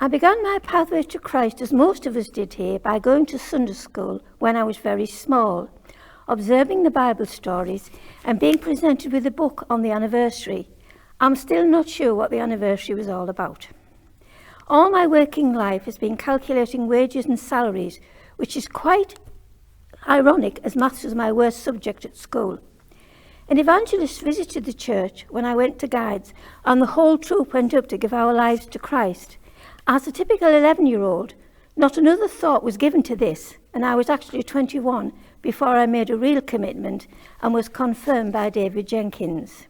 I began my pathway to Christ, as most of us did here, by going to Sunday school when I was very small, observing the Bible stories and being presented with a book on the anniversary. I'm still not sure what the anniversary was all about. All my working life has been calculating wages and salaries, which is quite ironic as maths was my worst subject at school. An evangelist visited the church when I went to guides, and the whole troop went up to give our lives to Christ. As a typical 11-year-old, not another thought was given to this, and I was actually 21 before I made a real commitment and was confirmed by David Jenkins.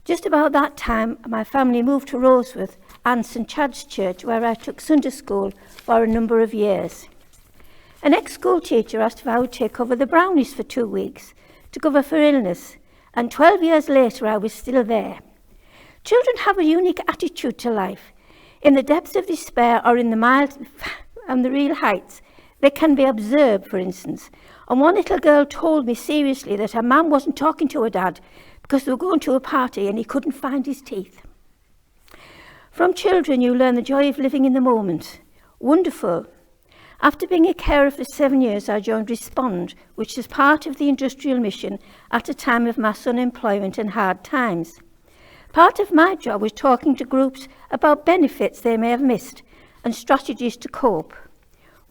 Just about that time, my family moved to Roseworth and St Chad's Church, where I took Sunday school for a number of years. An ex-school teacher asked if I would take over the Brownies for 2 weeks to cover for illness, and 12 years later I was still there. Children have a unique attitude to life. In the depths of despair or in the mild and the real heights, they can be observed, for instance. And one little girl told me seriously that her mum wasn't talking to her dad because they were going to a party and he couldn't find his teeth. From children, you learn the joy of living in the moment. Wonderful. After being a carer for 7 years, I joined Respond, which is part of the industrial mission at a time of mass unemployment and hard times. Part of my job was talking to groups about benefits they may have missed and strategies to cope.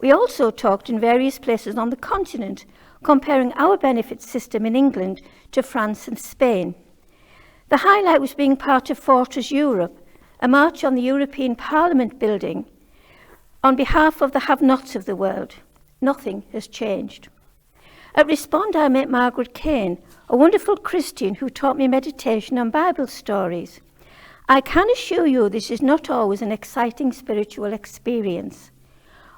We also talked in various places on the continent, comparing our benefit system in England to France and Spain. The highlight was being part of Fortress Europe, a march on the European Parliament building on behalf of the have-nots of the world. Nothing has changed. At Respond, I met Margaret Kane, a wonderful Christian who taught me meditation and Bible stories. I can assure you this is not always an exciting spiritual experience.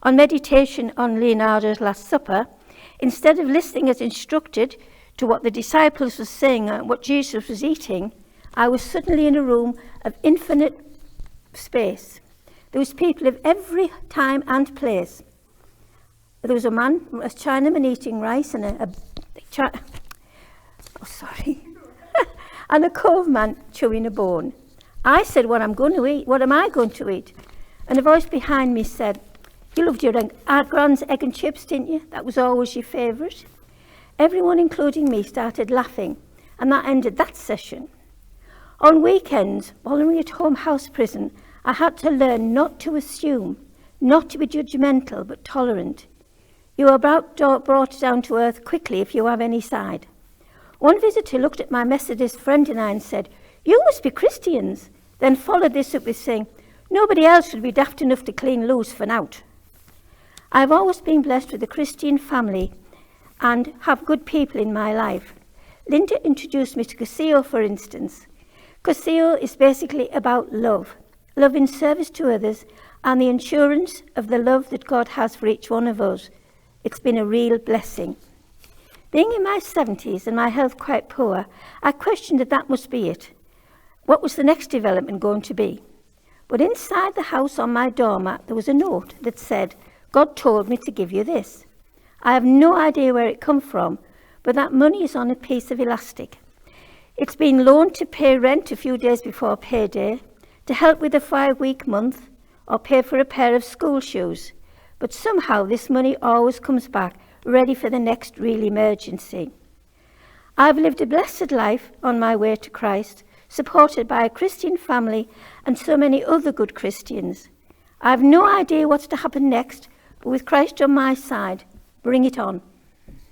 On meditation on Leonardo's Last Supper, instead of listening as instructed to what the disciples were saying and what Jesus was eating, I was suddenly in a room of infinite space. There was people of every time and place. There was a man, a Chinaman eating rice and and a Cove man chewing a bone. I said, what am I going to eat? And a voice behind me said, you loved your Gran's egg and chips, didn't you? That was always your favourite. Everyone, including me, started laughing, and that ended that session. On weekends, following at home house prison, I had to learn not to assume, not to be judgmental, but tolerant. You are brought down to earth quickly if you have any side. One visitor looked at my Methodist friend and I and said, you must be Christians, then followed this up with saying, nobody else would be daft enough to clean loose for naught. I've always been blessed with a Christian family and have good people in my life. Linda introduced me to Casio, for instance. Casio is basically about love in service to others, and the assurance of the love that God has for each one of us. It's been a real blessing. Being in my 70s and my health quite poor, I questioned if that must be it. What was the next development going to be? But inside the house on my doormat, there was a note that said, God told me to give you this. I have no idea where it come from, but that money is on a piece of elastic. It's been loaned to pay rent a few days before payday, to help with a 5-week month, or pay for a pair of school shoes. But somehow this money always comes back, ready for the next real emergency. I've lived a blessed life on my way to Christ, supported by a Christian family and so many other good Christians. I've no idea what's to happen next, but with Christ on my side, bring it on.